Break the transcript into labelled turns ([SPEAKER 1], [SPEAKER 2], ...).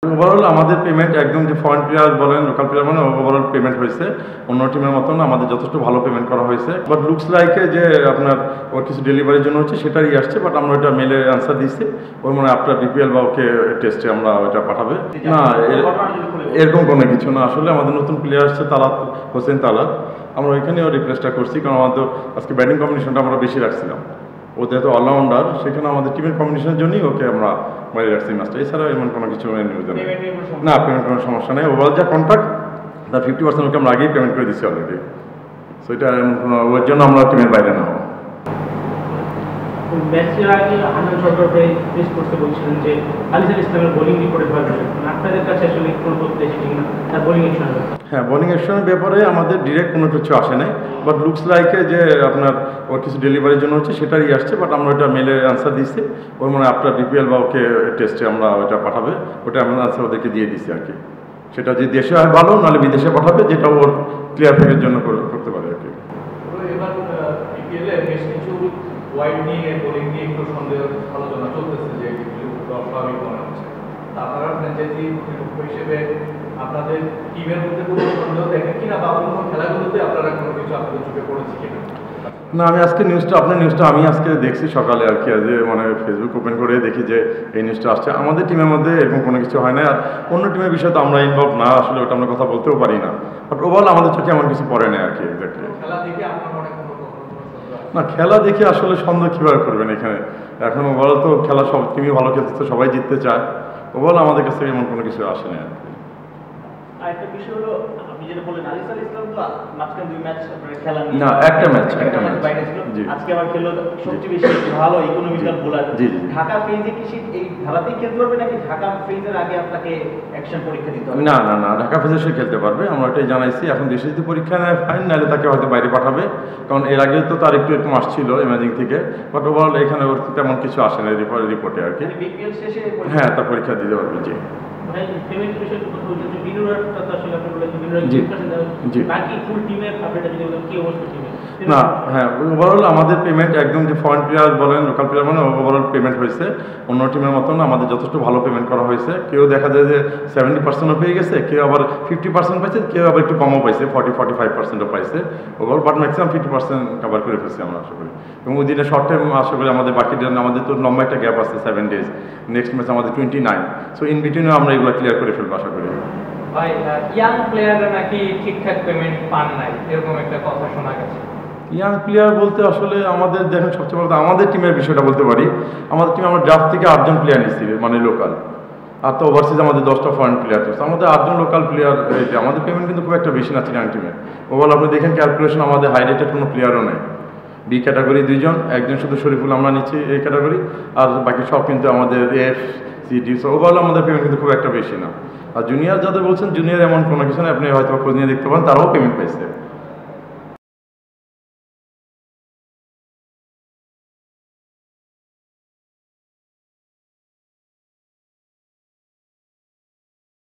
[SPEAKER 1] overall আমাদের payment একদম যে ফরেন প্লেয়ার বলেন লোকাল প্লেয়ার বলেন ওভারঅল পেমেন্ট হয়েছে অন্য টিমের মতন আমাদের যথেষ্ট ভালো পেমেন্ট করা হয়েছে বাট লুকস লাইকে যে আপনার ওর কিছু ডেলিভারির জন্য হচ্ছে সেটাই আসছে বাট আমরা ওটা মেলে অ্যান্সার দিচ্ছি ওর মানে আপনার বিপিএল বা ওকে টেস্টে আমরা ওটা পাঠাবে না এরকম কোনো কিছু না আসলে আমাদের নতুন প্লেয়ার আসছে তালাত হোসেন তালাত আমরা ওইখানেও রিপ্লেসটা করছি কারণ আমাদের আজকে ব্যাটিং কম্বিনেশনটা আমরা বেশি রাখছিলাম ও যেহেতু অলরাউন্ডার সেখানে আমাদের টিমের কম্বিনেশনের জন্যই ওকে আমরা বাইরে রাখছি ম্যাচটা এছাড়া এমন কোনো কিছু নিউজ নেই না পেমেন্ট কোনো সমস্যা নেই ওভারঅল যা কন্ট্রাক্ট তার 50% ওকে আমরা আগেই পেমেন্ট করে দিচ্ছি অলরেডি সো এটা ওর জন্য আমরা টিমের বাইরে না হবো
[SPEAKER 2] ম্যাচের আগে আনন্দ সরকার প্রেস করতে বলছিলেন যে আলিসাল ইসলামের বোলিং রিপোর্টে ভালো আপনাদের কাছে আসলে কোনো তথ্য এসেছে কিনা তার বোলিং অ্যাকশন
[SPEAKER 1] হ্যাঁ বোলিং অ্যাকশনের ব্যাপারে আমাদের ডিরেক্ট কোনো কিছু আসে নাই বাট লুকস লাইকে যে আপনার ওর কিছু ডেলিভারির জন্য হচ্ছে সেটাই আসছে বাট আমরা ওটা মেলে অ্যান্সার দিচ্ছি ওর মানে আপনার বিপিএল বা ওকে টেস্টে আমরা ওটা পাঠাবে ওটা আমরা অ্যান্সার ওদেরকে দিয়ে দিচ্ছি আর কি সেটা যদি দেশে হয় ভালো নাহলে বিদেশে পাঠাবে যেটা ওর ক্লিয়ার ফেকের জন্য করতে পারে আর কি
[SPEAKER 3] এবার বিপিএলে বেশ কিছু ওয়াইড নিয়ে বোলিং নিয়ে একটু সন্দেহ আলোচনা চলতেছে যে অস্বাভাবিক মনে হচ্ছে আপনারা ফ্র্যাঞ্চাইজি কর্তৃপক্ষ হিসেবে আপনাদের টিমের মধ্যে কোনো সন্দেহ দেখেন কিনা বা অন্য খেলাগুলোতে আপনারা কোনো কিছু আপনাদের চোখে পড়েছে কিনা
[SPEAKER 1] না আমি আজকে আপনার নিউজটা আমি আজকে দেখছি সকালে আর কি যে মানে ফেসবুক ওপেন করে দেখি যে এই নিউজটা আসছে আমাদের টিমের মধ্যে এরকম কোনো কিছু হয় না আর অন্য টিমের বিষয়ে তো আমরা ইনভলভ না আসলে ওটা আমরা কথা বলতেও পারি না বাট ওভারঅল আমাদের চোখে এমন কিছু পড়ে না আর কি এক্স্যাক্টলি
[SPEAKER 3] খেলা দেখে আপনার মনে কোনো
[SPEAKER 1] না খেলা দেখে আসলে সন্দেহ কীভাবে করবেন এখানে এখন ওভারঅল তো খেলা সব টিমই ভালো খেলতে সবাই জিততে চায় ওভারঅল আমাদের কাছে এমন কোনো কিছু আসে না আর কি
[SPEAKER 2] আরেকটা বিষয় হলো আপনি যেটা বললেন আলিসাল ইসলাম তো মাঝখানে 2 ম্যাচ আপনারা খেলা
[SPEAKER 1] না একটা ম্যাচ
[SPEAKER 2] বাইরে ছিল আজকে আবার খেললো সবচেয়ে বেশি ভালো ইকোনমিক্যাল বোলার ঢাকা ফেজে কি এই ধারাতেই খেলতে পারবে নাকি ঢাকা ফেজের আগে আপনাকে অ্যাকশন পরীক্ষা দিতে হবে
[SPEAKER 1] না না না ঢাকা ফেজে সে খেলতে পারবে আমরা এটাই জানাইছি এখন দেশে যদি পরীক্ষা নেয় ফাইন নাহলে তাকে হয়তো বাইরে পাঠাবে কারণ এর আগে তো তার একটু আসছিল ইমেজিং থেকে বাট ওভারঅল এখানে ওর তেমন কিছু আসে না রিপোর্টে আর কি
[SPEAKER 2] বিপিএল শেষে
[SPEAKER 1] হ্যাঁ তার পরীক্ষা দিতে পারবে জি
[SPEAKER 2] ভাই পেমেন্ট বিষয়ে কথা বলছেন যে বিনুরাটা তো আসলে আপনি বলেছেন বিনুরা
[SPEAKER 1] জি
[SPEAKER 2] বাকি ফুল টিমের আপডেটটা যদি বলেন কি অবস্থা টিমের
[SPEAKER 1] না হ্যাঁ ওভারঅল আমাদের পেমেন্ট একদম যে ফরেন প্লেয়ার বলেন লোকাল প্লেয়ার বলেন ওভারঅল পেমেন্ট হয়েছে অন্য টিমের মতন আমাদের যথেষ্ট ভালো পেমেন্ট করা হয়েছে কেউ দেখা যায় যে 70%ও পেয়ে গেছে কেউ আবার 50% পাইছে কেউ আবার একটু কমও পাইছে 40-45%ও পাইছে ওভারঅল বাট ম্যাক্সিমাম 50% কভার করে ফেলছি আমরা আশা করি এবং ওই দিনে শর্ট টাইম আশা করি আমাদের বাকি আমাদের তো লম্বা একটা গ্যাপ আছে 7 ডেজ নেক্সট ম্যাচ আমাদের 29 সো ইন বিটুইনে আমরা এগুলো ক্লিয়ার করে ফেলবো আশা করি
[SPEAKER 4] ভাই ইয়াং প্লেয়াররা নাকি ঠিকঠাক পেমেন্ট পান নাই এরকম একটা কথা শোনা গেছে
[SPEAKER 1] ইয়াং প্লেয়ার বলতে আসলে আমাদের দেখেন সবচেয়ে বড় আমাদের টিমের বিষয়টা বলতে পারি আমাদের টিমে আমরা ড্রাফট থেকে 8 জন প্লেয়ার নিচ্ছি মানে লোকাল আর তো ওভারসিজ আমাদের 10টা ফরেন প্লেয়ার আছে আমাদের 8 জন লোকাল প্লেয়ার আমাদের পেমেন্ট কিন্তু খুব একটা বেশি না চিরাং টিমে ওভারঅল আপনি দেখেন ক্যালকুলেশন আমাদের হাই রেটেড কোনো প্লেয়ারও নেই বি ক্যাটাগরি 2 জন একজন শুধু শরীফুল আমরা নিচ্ছি এই ক্যাটাগরি আর বাকি সব কিন্তু আমাদের এফ সিডি সো ওভারঅল আমাদের পেমেন্ট কিন্তু খুব একটা বেশি না আর জুনিয়র যাদের বলছেন জুনিয়র এমন কোনো কিছু না আপনি হয়তো খোঁজ নিয়ে দেখতে পারেন তারাও পেমেন্ট পাইছে